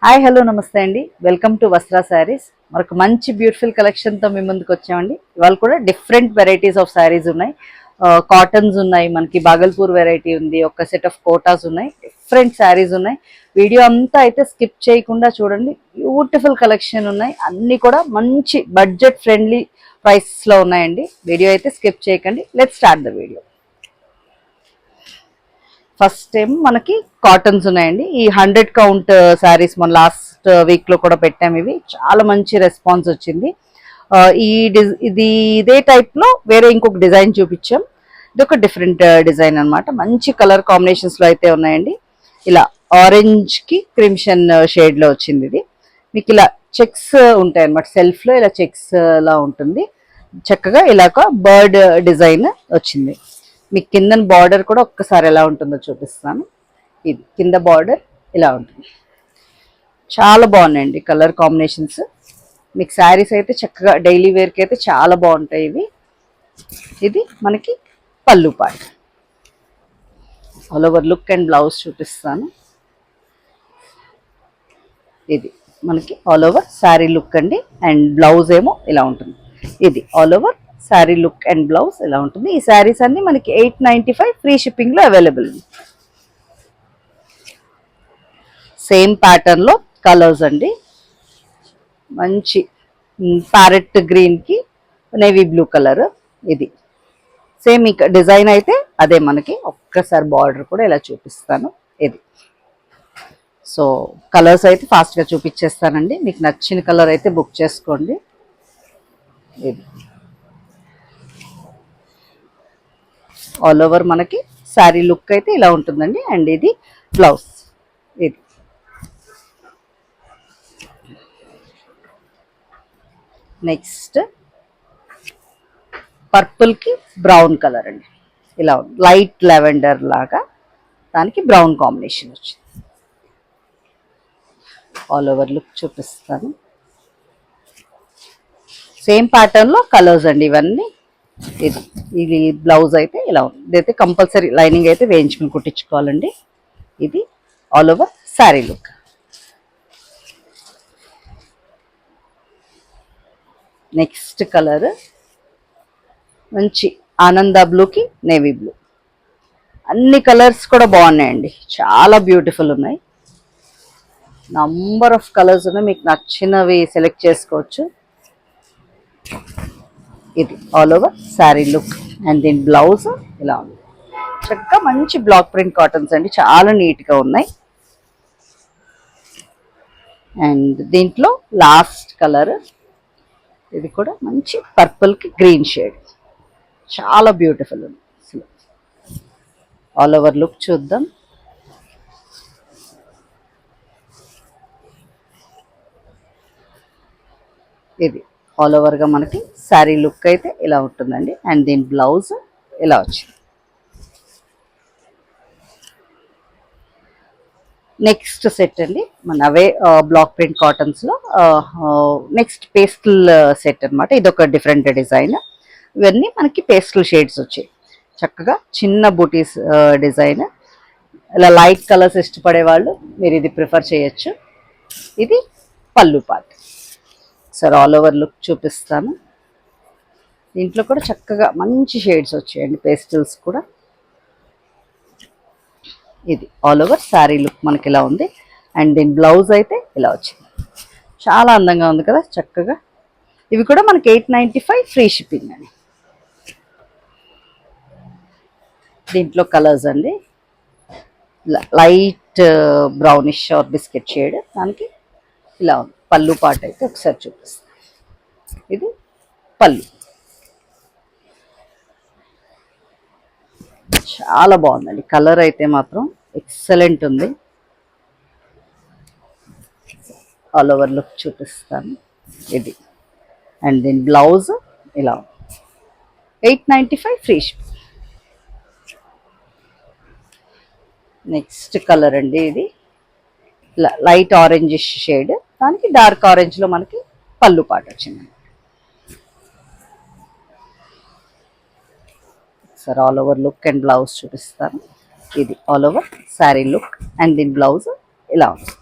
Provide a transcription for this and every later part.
Hi hello నమస్తే అండి. Welcome to Vastra sarees. మనకు మంచి బ్యూటిఫుల్ కలెక్షన్తో మీ ముందుకు వచ్చామండి. ఇవాళ కూడా డిఫరెంట్ వెరైటీస్ ఆఫ్ శారీస్ ఉన్నాయి. కాటన్స్ ఉన్నాయి, మనకి బాగల్పూర్ వెరైటీ ఉంది, ఒక సెట్ ఆఫ్ కోటాస్ ఉన్నాయి, డిఫరెంట్ శారీస్ ఉన్నాయి. వీడియో అంతా అయితే స్కిప్ చేయకుండా చూడండి. బ్యూటిఫుల్ కలెక్షన్ ఉన్నాయి, అన్నీ కూడా మంచి బడ్జెట్ ఫ్రెండ్లీ ప్రైస్లో ఉన్నాయండి. వీడియో అయితే స్కిప్ చేయకండి. Let's start the video. First time మనకి కాటన్స్ ఉన్నాయండి. ఈ 100 కౌంట్ శారీస్ మన లాస్ట్ వీక్ లో కూడా పెట్టాము. ఇవి చాలా మంచి రెస్పాన్స్ వచ్చింది. ఇదే టైప్ లో వేరే ఇంకొక డిజైన్ చూపించాం. ఇది ఒక డిఫరెంట్ డిజైన్ అనమాట. మంచి కలర్ కాంబినేషన్స్ లో అయితే ఉన్నాయండి. ఇలా ఆరెంజ్ కి క్రిమ్షన్ షేడ్ లో వచ్చింది. ఇది మీకు ఇలా చెక్స్ ఉంటాయి అనమాట. సెల్ఫ్ లో ఇలా చెక్స్ లా ఉంటుంది. చక్కగా ఇలాగ బర్డ్ డిజైన్ వచ్చింది. మీకు కింద బార్డర్ కూడా ఒక్కసారి ఎలా ఉంటుందో చూపిస్తాను. ఇది కింద బార్డర్ ఇలా ఉంటుంది. చాలా బాగున్నాయండి కలర్ కాంబినేషన్స్. మీకు శారీస్ అయితే చక్కగా డైలీ వేర్కి అయితే చాలా బాగుంటాయి ఇవి. ఇది మనకి పళ్ళు part. All over look and blouse చూపిస్తాను. ఇది మనకి ఆల్ ఓవర్ శారీ లుక్ అండి. అండ్ బ్లౌజ్ ఏమో ఇలా ఉంటుంది. ఇది all over sari look and blouse ఇలా ఉంటుంది. ఈ శారీస్ అన్ని మనకి 895 ఫ్రీ షిప్పింగ్ లో అవైలబుల్. సేమ్ ప్యాటర్న్ లో కలర్స్ అండి. మంచి ప్యారెట్ గ్రీన్ కి నేవీ బ్లూ కలర్. ఇది సేమ్ ఇక డిజైన్ అయితే అదే. మనకి ఒక్కసారి బార్డర్ కూడా ఇలా చూపిస్తాను. ఇది సో కలర్స్ అయితే ఫాస్ట్ గా చూపించేస్తానండి. మీకు నచ్చిన కలర్ అయితే బుక్ చేసుకోండి. ఇది ఆల్ ఓవర్ మనకి శారీ లుక్ అయితే ఇలా ఉంటుందండి. అండ్ ఇది బ్లౌజ్. ఇది నెక్స్ట్ పర్పుల్ కి బ్రౌన్ కలర్ అండి. ఇలా లైట్ లెవెండర్ లాగా దానికి బ్రౌన్ కాంబినేషన్ వచ్చింది. ఆల్ ఓవర్ లుక్ చూపిస్తాను. సేమ్ ప్యాటర్న్ లో కలర్స్ అండి ఇవన్నీ. ఇది బ్లౌజ్ అయితే ఇలా ఉంది. ఇదైతే కంపల్సరీ లైనింగ్ అయితే వేయించుకుని కుట్టించుకోవాలండి. ఇది all over sari look. Next colour మంచి ఆనంద బ్లూకి నేవీ బ్లూ. అన్ని కలర్స్ కూడా బాగున్నాయండి, చాలా బ్యూటిఫుల్ ఉన్నాయి. నంబర్ ఆఫ్ కలర్స్ ఉన్నాయి, మీకు నచ్చినవి సెలెక్ట్ చేసుకోవచ్చు. ఇది all over sari look. And దీని బ్లౌజ్ ఇలా ఉంది. చక్కగా మంచి బ్లాక్ ప్రింట్ కాటన్స్ అండి, చాలా నీట్గా ఉన్నాయి. అండ్ దీంట్లో లాస్ట్ కలర్ ఇది కూడా మంచి పర్పుల్కి గ్రీన్ షేడ్, చాలా బ్యూటిఫుల్ ఉంది. ఆల్ ఓవర్ లుక్ చూద్దాం. ఇది ఆల్ ఓవర్గా మనకి శారీ లుక్ అయితే ఇలా ఉంటుందండి. అండ్ దీని బ్లౌజ్ ఇలా వచ్చింది. నెక్స్ట్ సెట్ అండి మన అవే బ్లాక్ ప్రింట్ కాటన్స్లో నెక్స్ట్ పేస్టల్ సెట్ అనమాట. ఇది ఒక డిఫరెంట్ డిజైన్. ఇవన్నీ మనకి పేస్టల్ షేడ్స్ వచ్చాయి. చక్కగా చిన్న బూటీస్ డిజైన్. ఇలా లైట్ కలర్స్ ఇష్టపడే వాళ్ళు మీరు ఇది ప్రిఫర్ చేయొచ్చు. ఇది పళ్ళు part. Sir all over look చూపిస్తాను. దీంట్లో కూడా చక్కగా మంచి షేడ్స్ వచ్చాయండి, పేస్టల్స్ కూడా. ఇది ఆల్ ఓవర్ శారీ లుక్ మనకి ఇలా ఉంది. అండ్ దీని బ్లౌజ్ అయితే ఇలా వచ్చింది. చాలా అందంగా ఉంది కదా చక్కగా. ఇవి కూడా మనకి 895 ఫ్రీ షిప్పింగ్ అని. దీంట్లో కలర్స్ అండి. Light brownish or biscuit shade, దానికి ఇలా ఉంది. పళ్ళు పాట అయితే ఒకసారి చూపిస్తాను. ఇది పళ్ళు, చాలా బాగుందండి. కలర్ అయితే మాత్రం ఎక్సలెంట్ ఉంది. ఆల్ ఓవర్ లుక్ చూపిస్తాను. ఇది అండ్ దీని బ్లౌజ్ ఇలా 895 ఫ్రీ షిప్. నెక్స్ట్ కలర్ అండి. ఇది లైట్ ఆరెంజిష్ షేడ్, దానికి డార్క్ ఆరెంజ్లో మనకి పళ్ళు పాట వచ్చింది. Sir all over look and blouse చూపిస్తాను. ఇది all over sari look. And దీని బ్లౌజ్ ఇలా ఉంది.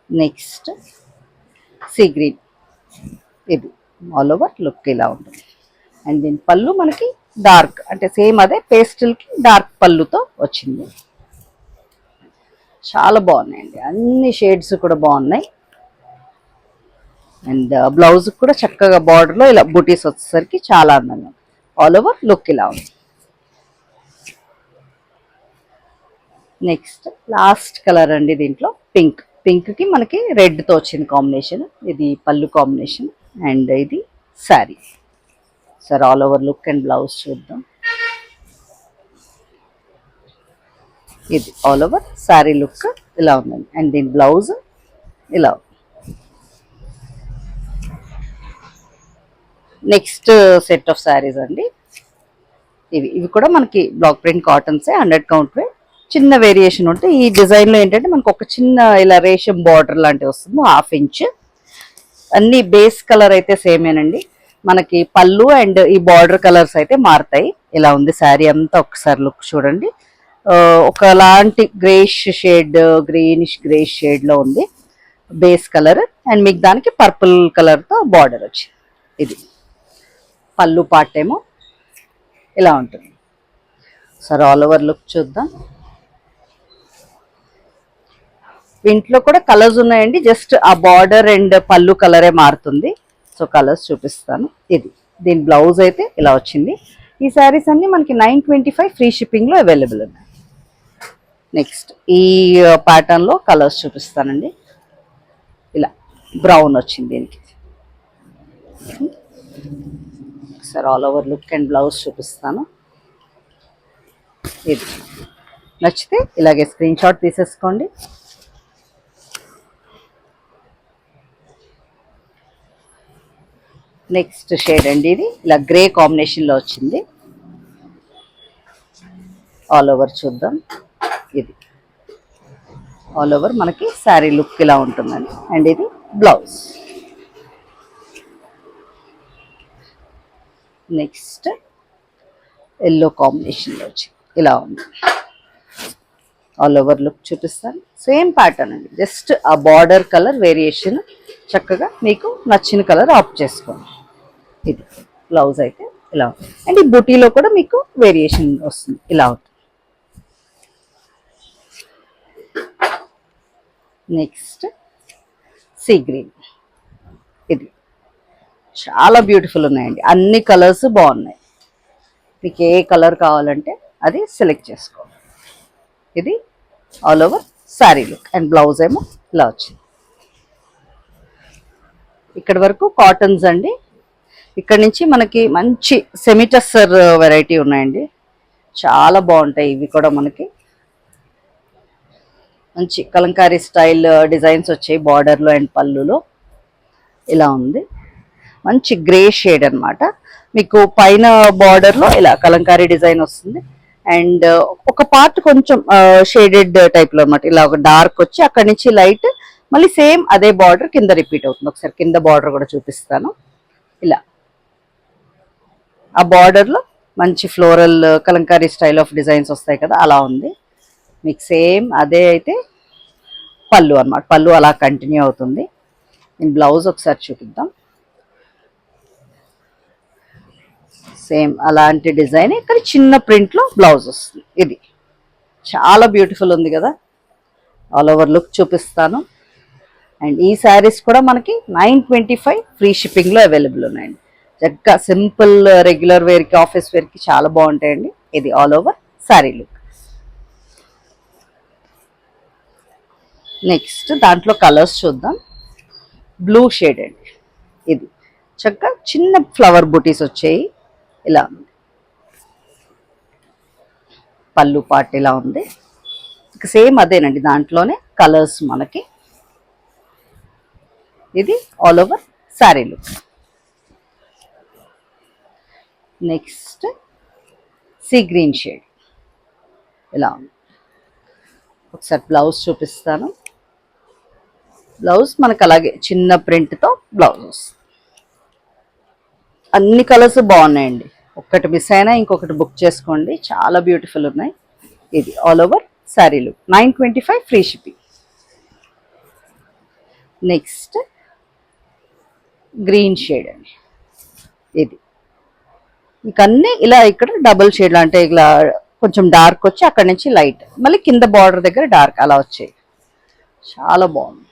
నెక్స్ట్ సీ గ్రీన్, ఇది ఆల్ ఓవర్ లుక్ ఇలా ఉంటుంది. అండ్ దీని పళ్ళు మనకి డార్క్, అంటే సేమ్ అదే పేస్టల్కి డార్క్ పళ్ళుతో వచ్చింది. చాలా బాగున్నాయండి, అన్ని షేడ్స్ కూడా బాగున్నాయి. అండ్ బ్లౌజ్ కూడా చక్కగా బార్డర్లో ఇలా బూటీస్ వచ్చేసరికి చాలా అందంగా, ఆల్ ఓవర్ లుక్ ఇలా ఉంది. నెక్స్ట్ లాస్ట్ కలర్ అండి దీంట్లో పింక్. పింక్కి మనకి రెడ్తో వచ్చింది కాంబినేషన్. ఇది పళ్ళు కాంబినేషన్ అండ్ ఇది sari. Sir all over look and blouse చూద్దాం. ఇది ఆల్ ఓవర్ శారీ లుక్ ఇలా ఉందండి. అండ్ దీని బ్లౌజ్ ఇలా. నెక్స్ట్ సెట్ ఆఫ్ శారీస్ అండి ఇవి కూడా మనకి బ్లాక్ ప్రింట్ కాటన్సే, 100 కౌంట్ వే. చిన్న వేరియేషన్ ఉంటే ఈ డిజైన్లో ఏంటంటే మనకు ఒక చిన్న ఇలా రేషం బార్డర్ లాంటివి వస్తుంది, 1/2 ఇంచ్. అన్ని బేస్ కలర్ అయితే సేమేనండి. మనకి పళ్ళు అండ్ ఈ బార్డర్ కలర్స్ అయితే మారుతాయి. ఇలా ఉంది శారీ అంతా, ఒకసారి లుక్ చూడండి. ఒకలాంటి గ్రేష్ షేడ్, గ్రీనిష్ గ్రేష్ షేడ్లో ఉంది బేస్ కలర్. అండ్ మీకు దానికి పర్పుల్ కలర్తో బార్డర్ వచ్చింది. ఇది పళ్ళు పార్ట్ ఏమో ఇలా ఉంటుంది. సార్ ఆల్ ఓవర్ లుక్ చూద్దాం. ఇంట్లో కూడా కలర్స్ ఉన్నాయండి, జస్ట్ ఆ బార్డర్ అండ్ పళ్ళు కలరే మారుతుంది. సో కలర్స్ చూపిస్తాను. ఇది దీని బ్లౌజ్ అయితే ఇలా వచ్చింది. ఈ శారీస్ అన్ని మనకి 925 ఫ్రీ షిప్పింగ్లో అవైలబుల్ ఉన్నాయి. నెక్స్ట్ ఈ ప్యాటర్న్లో కలర్స్ చూపిస్తానండి. ఇలా బ్రౌన్ వచ్చింది దీనికి. Sir all over look and blouse చూపిస్తాను. ఇది నచ్చితే ఇలాగే స్క్రీన్ షాట్ తీసేసుకోండి. నెక్స్ట్ షేడ్ అండి ఇది ఇలా గ్రే కాంబినేషన్లో వచ్చింది. ఆల్ ఓవర్ చూద్దాం. ఇది ఆల్ ఓవర్ మనకి శారీ లుక్ ఇలా ఉంటుందండి. అండ్ ఇది బ్లౌజ్. నెక్స్ట్ ఎల్లో కాంబినేషన్లో వచ్చి ఇలా ఉంది. ఆల్ ఓవర్ లుక్ చూపిస్తాను. సేమ్ ప్యాటర్న్ అండి, జస్ట్ ఆ బార్డర్ కలర్ వేరియేషన్. చక్కగా మీకు నచ్చిన కలర్ ఆప్ట్ చేసుకోండి. ఇది బ్లౌజ్ అయితే ఇలా ఉంటుంది. అండ్ ఈ బుటీలో కూడా మీకు వేరియేషన్ వస్తుంది, ఇలా ఉంటుంది. Next sea green. ఇది చాలా బ్యూటిఫుల్ ఉన్నాయండి, అన్ని కలర్స్ బాగున్నాయి. మీకు ఏ కలర్ కావాలంటే అది సెలెక్ట్ చేసుకోండి. ఇది all over sari look and blouse ఏమో ఇలా వచ్చింది. ఇక్కడి వరకు కాటన్స్ అండి. ఇక్కడ నుంచి మనకి మంచి సెమీటస్సర్ వెరైటీ ఉన్నాయండి, చాలా బాగుంటాయి. ఇవి కూడా మనకి మంచి కలంకారీ స్టైల్ డిజైన్స్ వచ్చాయి బార్డర్లో అండ్ పళ్ళులో. ఇలా ఉంది, మంచి గ్రే షేడ్ అనమాట. మీకు పైన బార్డర్లో ఇలా కలంకారీ డిజైన్ వస్తుంది. అండ్ ఒక పార్ట్ కొంచెం షేడెడ్ టైప్లో అనమాట. ఇలా ఒక డార్క్ వచ్చి అక్కడి నుంచి లైట్, మళ్ళీ సేమ్ అదే బార్డర్ కింద రిపీట్ అవుతుంది. ఒకసారి కింద బార్డర్ కూడా చూపిస్తాను. ఇలా ఆ బార్డర్లో మంచి floral Kalamkari style of designs వస్తాయి కదా, అలా ఉంది. మీకు సేమ్ అదే అయితే పళ్ళు అనమాట, పళ్ళు అలా కంటిన్యూ అవుతుంది. నేను బ్లౌజ్ ఒకసారి చూపిద్దాం. సేమ్ అలాంటి డిజైన్, ఇక్కడ చిన్న ప్రింట్లో బ్లౌజ్ వస్తుంది. ఇది చాలా బ్యూటిఫుల్ ఉంది కదా. ఆల్ ఓవర్ లుక్ చూపిస్తాను. అండ్ ఈ శారీస్ కూడా మనకి 925 ఫ్రీ షిప్పింగ్లో అవైలబుల్ ఉన్నాయండి. చక్కగా సింపుల్ రెగ్యులర్ వేర్కి, ఆఫీస్ వేర్కి చాలా బాగుంటాయండి. ఇది all over sari look. Next దాంట్లో కలర్స్ చూద్దాం. బ్లూ షేడ్ అండి, ఇది చక్కగా చిన్న ఫ్లవర్ బూటీస్ వచ్చాయి. ఇలా ఉంది పళ్ళు పార్ట్, ఇలా ఉంది. సేమ్ అదేనండి, దాంట్లోనే కలర్స్ మనకి. ఇది all over sari look. Next sea green shade ఇలా ఉంది. ఒకసారి బ్లౌజ్ చూపిస్తాను. బ్లౌజ్ మనకు అలాగే చిన్న ప్రింట్తో బ్లౌజ్ వస్తుంది. అన్ని కలర్స్ బాగున్నాయండి, ఒక్కటి మిస్ అయినా ఇంకొకటి బుక్ చేసుకోండి, చాలా బ్యూటిఫుల్ ఉన్నాయి. ఇది all over sari look, 925 free shipping. Next green shade అండి. ఇది మీకు అన్నీ ఇలా ఇక్కడ డబుల్ షేడ్ అంటే ఇలా కొంచెం డార్క్ వచ్చి అక్కడ నుంచి లైట్, మళ్ళీ కింద బార్డర్ దగ్గర డార్క్ అలా వచ్చాయి. చాలా బాగుంది.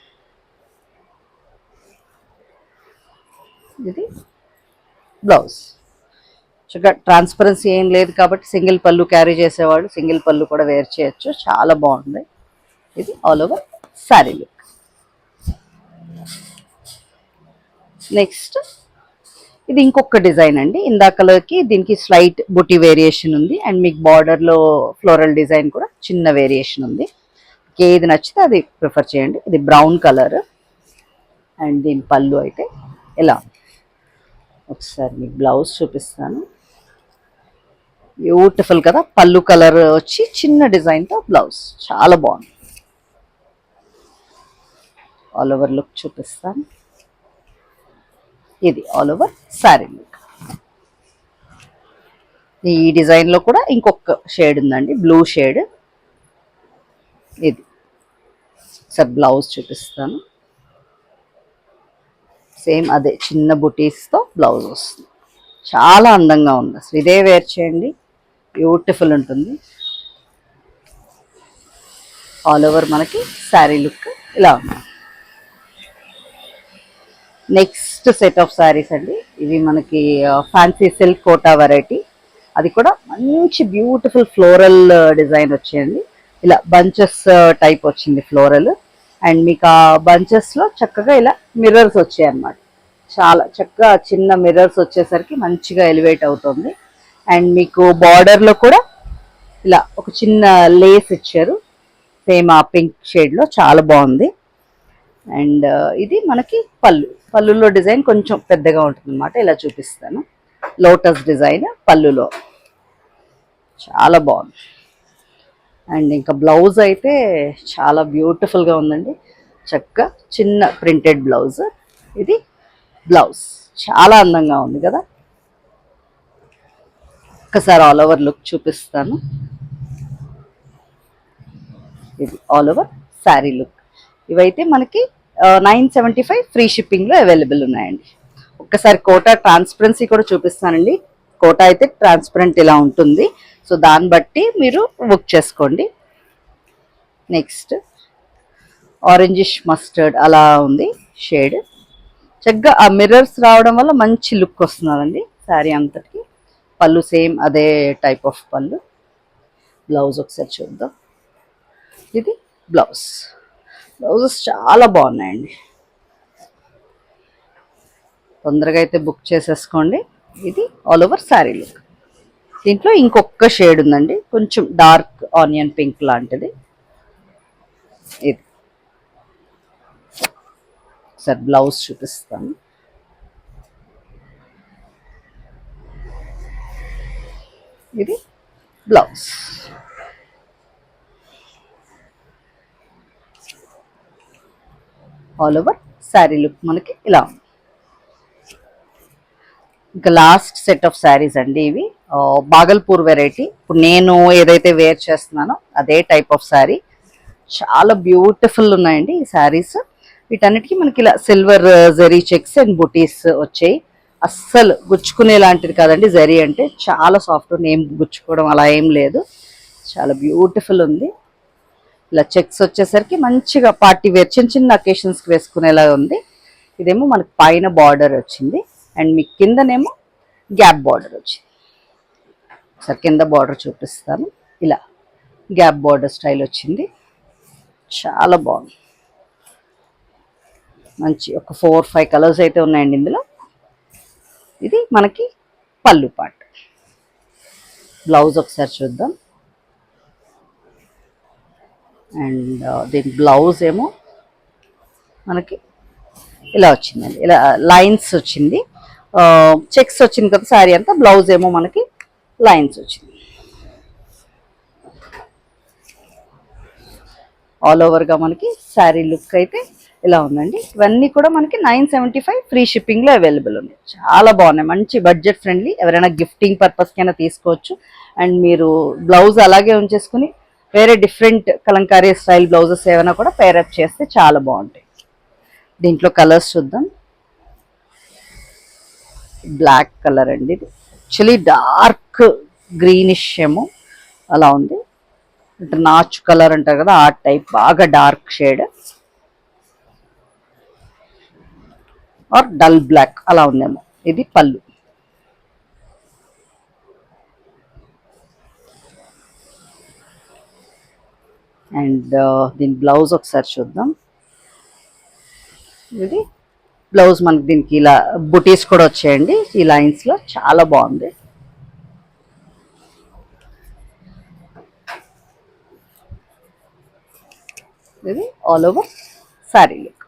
ఇది బ్లౌజ్. చక్కగా ట్రాన్స్పరెన్సీ ఏం లేదు కాబట్టి సింగిల్ పళ్ళు క్యారీ చేసేవాళ్ళు సింగిల్ పళ్ళు కూడా వేర్ చేయొచ్చు. చాలా బాగుంది. ఇది all over sari look. Next ఇది ఇంకొక డిజైన్ అండి. ఇందాకలోకి దీనికి స్లైట్ బుటీ వేరియేషన్ ఉంది అండ్ మీకు బార్డర్లో ఫ్లోరల్ డిజైన్ కూడా చిన్న వేరియేషన్ ఉంది. ఏది నచ్చితే అది ప్రిఫర్ చేయండి. ఇది బ్రౌన్ కలర్ అండ్ దీని పళ్ళు అయితే ఇలా. ఒకసారి మీకు బ్లౌజ్ చూపిస్తాను. బ్యూటిఫుల్ కదా, పళ్ళు కలర్ వచ్చి చిన్న డిజైన్తో బ్లౌజ్ చాలా బాగుంది. ఆల్ ఓవర్ లుక్ చూపిస్తాను. ఇది ఆల్ ఓవర్ శారీ లుక్. ఈ డిజైన్లో కూడా ఇంకొక షేడ్ ఉందండి, బ్లూ షేడ్. ఇది సార్ బ్లౌజ్ చూపిస్తాను. సేమ్ అదే చిన్న బుటీస్తో బ్లౌజ్ వస్తుంది. చాలా అందంగా ఉంది. అసలు ఇదే వేర్ చేయండి, బ్యూటిఫుల్ ఉంటుంది. ఆల్ ఓవర్ మనకి శారీ లుక్ ఇలా ఉంది. నెక్స్ట్ సెట్ ఆఫ్ శారీస్ అండి. ఇవి మనకి ఫ్యాన్సీ సిల్క్ కోటా వెరైటీ. అది కూడా మంచి బ్యూటిఫుల్ ఫ్లోరల్ డిజైన్ వచ్చేయండి. ఇలా బంచెస్ టైప్ వచ్చింది ఫ్లోరల్. అండ్ మీకు ఆ బంచెస్లో చక్కగా ఇలా మిర్రర్స్ వచ్చాయి అన్నమాట. చాలా చక్కగా చిన్న మిర్రర్స్ వచ్చేసరికి మంచిగా ఎలివేట్ అవుతుంది. అండ్ మీకు బార్డర్లో కూడా ఇలా ఒక చిన్న లేస్ ఇచ్చారు, సేమ్ ఆ పింక్ షేడ్లో. చాలా బాగుంది. అండ్ ఇది మనకి పళ్ళులో డిజైన్ కొంచెం పెద్దగా ఉంటుంది అన్నమాట. ఇలా చూపిస్తాను. లోటస్ డిజైన్ పళ్ళులో చాలా బాగుంది. అండ్ ఇంకా బ్లౌజ్ అయితే చాలా బ్యూటిఫుల్గా ఉందండి. చక్కగా చిన్న ప్రింటెడ్ బ్లౌజ్. ఇది బ్లౌజ్ చాలా అందంగా ఉంది కదా. ఒకసారి ఆల్ ఓవర్ లుక్ చూపిస్తాను. ఇది ఆల్ ఓవర్ శారీ లుక్. ఇవైతే మనకి 975 ఫ్రీ షిప్పింగ్లో అవైలబుల్ ఉన్నాయండి. ఒక్కసారి కోటా ట్రాన్స్పరెన్సీ కూడా చూపిస్తానండి. కోటా అయితే ట్రాన్స్పరెంట్ ఇలా ఉంటుంది. సో దాన్ని బట్టి మీరు బుక్ చేసుకోండి. నెక్స్ట్ ఆరెంజిష్ మస్టర్డ్ అలా ఉంది షేడ్. చక్కగా ఆ మిర్రర్స్ రావడం వల్ల మంచి లుక్ వస్తున్నదండి శారీ అంతటికి. పళ్ళు సేమ్ అదే టైప్ ఆఫ్ పళ్ళు. బ్లౌజ్ ఒకసారి చూద్దాం. ఇది బ్లౌజెస్ చాలా బాగున్నాయండి. తొందరగా అయితే బుక్ చేసేసుకోండి. ఇది ఆల్ ఓవర్ శారీ లుక్. దీంట్లో ఇంకొక షేడ్ ఉందండి, కొంచెం డార్క్ ఆనియన్ పింక్ లాంటిది. ఇది సార్ బ్లౌజ్ చూపిస్తాను. ఇది blouse. All over sari look మనకి ఇలా ఉంది. ఇంకా లాస్ట్ సెట్ ఆఫ్ శారీస్ అండి. ఇవి బాగల్పూర్ వెరైటీ. ఇప్పుడు నేను ఏదైతే వేర్ చేస్తున్నానో అదే టైప్ ఆఫ్ శారీ. చాలా బ్యూటిఫుల్ ఉన్నాయండి ఈ శారీస్. వీటన్నిటికీ మనకి ఇలా సిల్వర్ జరీ చెక్స్ అండ్ బుటీస్ వచ్చాయి. అస్సలు గుచ్చుకునే లాంటిది కాదండి. జరీ అంటే చాలా సాఫ్ట్, ఏం గుచ్చుకోవడం అలా ఏం లేదు. చాలా బ్యూటిఫుల్ ఉంది. ఇలా చెక్స్ వచ్చేసరికి మంచిగా పార్టీ వేర్ చిన్న చిన్న అకేషన్స్కి వేసుకునేలా ఉంది. ఇదేమో మనకి పైన బార్డర్ వచ్చింది అండ్ మీ కిందనేమో గ్యాప్ బార్డర్ వచ్చింది. సరే కింద బార్డర్ చూపిస్తాను. ఇలా గ్యాప్ బార్డర్ స్టైల్ వచ్చింది. చాలా బాగుంది. మంచి ఒక 4-5 కలర్స్ అయితే ఉన్నాయండి ఇందులో. ఇది మనకి పళ్ళు పార్ట్. బ్లౌజ్ ఒకసారి చూద్దాం. అండ్ దీని బ్లౌజ్ ఏమో మనకి ఇలా వచ్చిందండి. ఇలా లైన్స్ వచ్చింది, చెక్స్ వచ్చింది కదా శారీ అంతా. బ్లౌజ్ ఏమో మనకి లైన్స్ వచ్చింది. ఆల్ ఓవర్గా మనకి శారీ లుక్ అయితే ఇలా ఉందండి. ఇవన్నీ కూడా మనకి 975 ఫ్రీ షిప్పింగ్లో అవైలబుల్ ఉన్నాయి. చాలా బాగున్నాయి, మంచి బడ్జెట్ ఫ్రెండ్లీ. ఎవరైనా గిఫ్టింగ్ పర్పస్కైనా తీసుకోవచ్చు. అండ్ మీరు బ్లౌజ్ అలాగే ఉంచేసుకుని వేరే డిఫరెంట్ కలంకారీ స్టైల్ బ్లౌజెస్ ఏమైనా కూడా పేరప్ చేస్తే చాలా బాగుంటాయి. దీంట్లో కలర్స్ చూద్దాం. బ్లాక్ కలర్ అండి, ఇది యాక్చువల్లీ డార్క్ గ్రీనిష్ ఏమో అలా ఉంది, అంటే నాచు కలర్ అంటారు కదా ఆ టైప్, బాగా dark shade or dull black అలా ఉందేమో. ఇది పళ్ళు. అండ్ దీని బ్లౌజ్ ఒకసారి చూద్దాం. ఇది బ్లౌజ్ మనకి దీనికి ఇలా బుటీస్ కూడా వచ్చాయండి ఈ లైన్స్ లో, చాలా బాగుంది. ఇది all over sari look.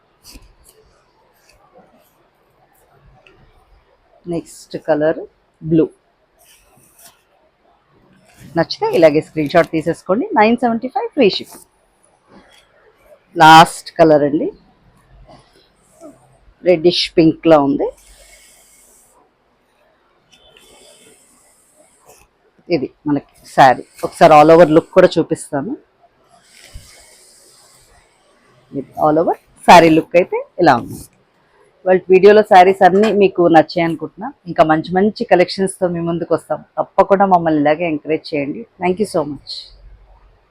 Next colour blue. నచ్చితే ఇలాగే స్క్రీన్ షాట్ తీసేసుకోండి. 975 ఫ్రీ షిప్. లాస్ట్ కలర్ అండి, రెడ్డిష్ పింక్ లో ఉంది. ఇది మనకి శారీ. ఒకసారి ఆల్ ఓవర్ లుక్ కూడా చూపిస్తాను. ఆల్ ఓవర్ శారీ లుక్ అయితే ఇలా ఉంది. వాళ్ళ వీడియోలో శారీస్ అన్నీ మీకు నచ్చాయి అనుకుంటున్నా. ఇంకా మంచి మంచి కలెక్షన్స్తో మీ ముందుకు వస్తాం. తప్పకుండా మమ్మల్ని ఇలాగే ఎంకరేజ్ చేయండి. Thank you so much.